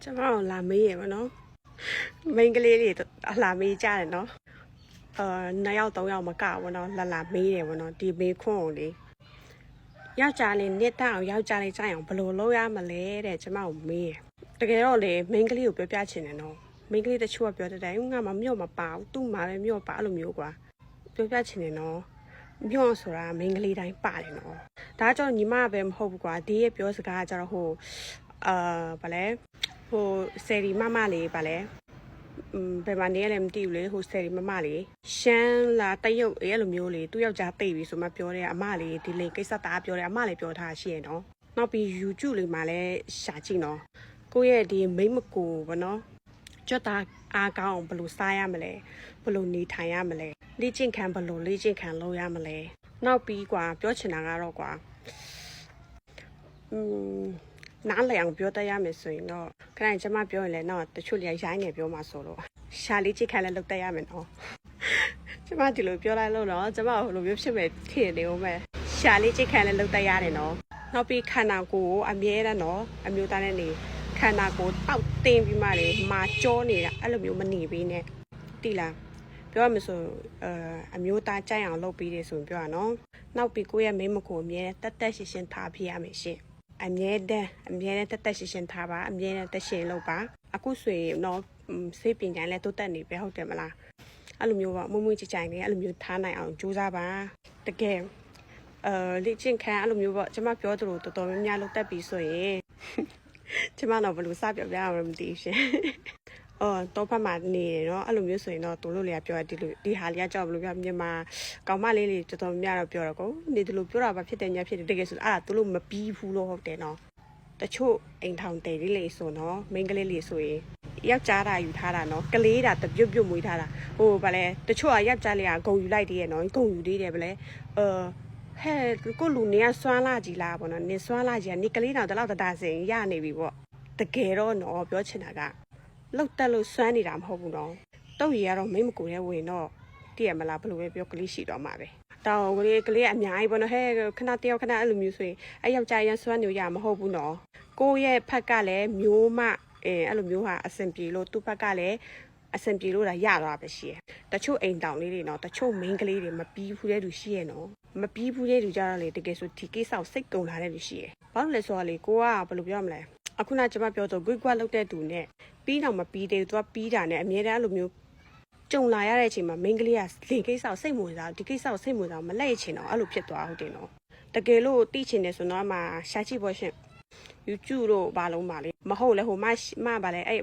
ကျွန်တော်လာမေးရပါတော့မိန်းကလေးတွေလာမေးကြတယ်နော်2ယောက်3ယောက်မကဘူးနော်လာမေးတယ်ဗောနော်ဒီမေးခွန်းကိုလေယောက်ျားလေးနှစ်တအောင်ယောက်ျားလေးကြိုက်အောင်ဘယ်လိုလုပ်ရမလဲတဲ့ကျွန်မကိုမေးရတကယ်တော့လေမိန်းကလေးကိုပြောပြချင်တယ်နော်မိန်းကလေးတချို့ကပြောတဲ့တိုင်းငါမှမြို့မပါဘူးသူ့မှာပဲမြို့ပါအဲ့လိုမျိုးကွာပြောပြချင်တယ်နော်မြို့ဆိုတာမိန်းကလေးတိုင်းပါတယ်နော်ဒါကြောင့်ညီမပဲမဟုတ်ဘူးကွာဒီရဲ့ပြောစကားကကျတော့ဟိုဗာလဲဟိုဆယ်ရီမမလေးဗာလဲဘယ်မှာနေရလဲမသိဘူးလေဟိုဆယ်ရီမမလေးရှမ်းလာတရုတ်အဲ့လိုမျိုးလေသူ့ယောက်ျားတိတ်ပြီဆိုမှပြောတဲ့အမလေးဒီလေကိစ္စတာပြောတယ်အမလေးပြောထားရှိရနော်နောက်ပြီး YouTube လေးမှာလည်းရှာကြည့်နော်ကိုယ့်ရဲ့ဒီမိတ်မကိုဗောနော်ကြွတာအားကောင်းဘယ်လိုစားရမလဲဘယ်လိုနေထိုင်ရမလဲလေ့ကျင့်ခံဘယ်လိုလေ့ကျင့်ခံလုပ်ရမလဲနောက်ပြီးကွာပြောချင်တာကတော့ကွာနားလည်အောင်ပြောတတ်ရမယ်ဆိုရင်တော့ခဏကျမပြောရင်လည်းတော့တချို့ရိုင်းငယ်ပြောမှဆိုတော့ရှာလေးချစ်ခံလည်းလုပ်တတ်ရမယ်နော်ကျမဒီလိုပြောလိုက်လို့တော့ကျမဟိုလိုမျိုးဖြစ်မယ်ထင်နေဦးမယ်ရှာလေးချစ်ခံလည်းလုပ်တတ်ရတယ်နော်နောက်ပြီးခန္ဓာကိုယ်ကိုအမြဲတမ်းနော်အမျိုးသားနဲ့နေခန္ဓာကိုယ်တောက်တင်းပြီးမှလေမာကြောနေတာအဲ့လိုမျိုးမနေပေးနဲ့တိလားပြောရမယ်ဆိုအမျိုးသားကြိုက်အောင်လုပ်ပြီးတယ်ဆိုရင်ပြောရနော်နောက်ပြီးကိုယ့်ရဲ့မိန်းမကိုအမြဲတက်တက်ရှင်းရှင်းထားပြရမယ်ရှင်အမြဲတမ်းတက်တက်ရှင်းရှင်းထားပါအမြဲတမ်းတက်ရှင်းလုပ်ပါအခုဆိုရင်တော့စိတ်ပညာလည်းတိုးတက်နေပဲဟုတ်တယ်မလားအဲ့လိုမျိုးပေါ့မွေ့ကြိုင်နေအဲ့လိုမျိုးထားနိုင်အောင်ကြိုးစားပါတကယ်လေ့ကျင့်ခံအဲ့လိုမျိုးပေါ့ကျွန်မပြောသလိုတော်တော်များများလုပ်တတ်ပြီဆိုရင်ကျွန်မတော့ဘယ်လိုစပြောပြရမှာမသိဘူးရှင်တော့ဖတ်မှနေတယ်နော်အဲ့လိုမျိုးဆိုရင်တော့သူတို့လည်းပြောဒီဟာလေးကကြောက်ဘယ်လိုပြောမြန်မာကောင်မလေးတွေတော်တော်များတော့ပြောတော့ကိုနေဒီလိုပြောတာဘာဖြစ်တယ်ညာဖြစ်တယ်တကယ်ဆိုအဲ့ဒါသူတို့မပြီးဘူးလို့ဟုတ်တယ်နော်တချို့အိမ်ထောင်တယ်လေးလေးဆိုနော်မိန်းကလေးလေးဆိုရင်ယောက်ျားတာယူထားတာနော်ကလေးတာတပြုတ်မွေးထားတာဟိုဗာလဲတချို့ကယောက်ျားလေးကဂုံယူလိုက်သေးရဲ့နော်ဂုံယူသေးတယ်ဗလဲဟဲ့ကိုလူနေကစွမ်းလာကြီးလားပေါ့နော်နေစွမ်းလာကြီးကနေကလေးတောင်တလောက်တစင်ရနေပြီပေါ့တကယ်တော့နော်ပြောချင်တာကလောက်တက်လို့စွမ်းနေတာမဟုတ်ဘူးနော်တုတ်ရီကတော့မိမကိုရဲ့ဝင်တော့တည့်ရမလားဘယ်လိုပဲပြောကလေးရှိတော့မှာပဲတောင်ကလေးအများကြီးပေါ့နော်ဟဲ့ခဏတယောက်ခဏအဲ့လိုမျိုးဆိုရင်အဲ့ယောက်ျားရန်စွမ်းနေရမဟုတ်ဘူးနော်ကိုရဲ့ဖက်ကလည်းမျိုးမအဲ့လိုမျိုးဟာအဆင်ပြေလို့သူ့ဖက်ကလည်းအဆင်ပြေလို့ဒါရသွားပဲရှိရတချို့အိမ်တောင်လေးတွေနော်တချို့မိန်းကလေးတွေမပြီးဘူးတဲ့လူရှိရနော်မပြီးဘူးတဲ့လူကြတော့လေတကယ်ဆိုဒီကိစ္စကိုစိတ်ကုန်လာတဲ့လူရှိရဘာလို့လဲဆိုတော့လေကိုကဘယ်လိုပြောမလဲအခုနကျွန်မပြောတော့ quick လောက်တဲ့သူနဲ့ပြီးတော့မပြီးသေးဘူးသူကပြီးတာနဲ့အများတန်းအဲ့လိုမျိုးကြုံလာရတဲ့အချိန်မှာမိန်းကလေးကလင်ကိစ္စကိုစိတ်မဝင်စားဒီကိစ္စကိုစိတ်မဝင်စားမလဲချင်တော့အဲ့လိုဖြစ်သွားဟုတ်တယ်နော်တကယ်လို့သိချင်တယ်ဆိုတော့မှရှာကြည့်ဖို့ရှင် YouTube တို့ဘာလုံးပါလေမဟုတ်လဲဟိုမဗာလဲအဲ့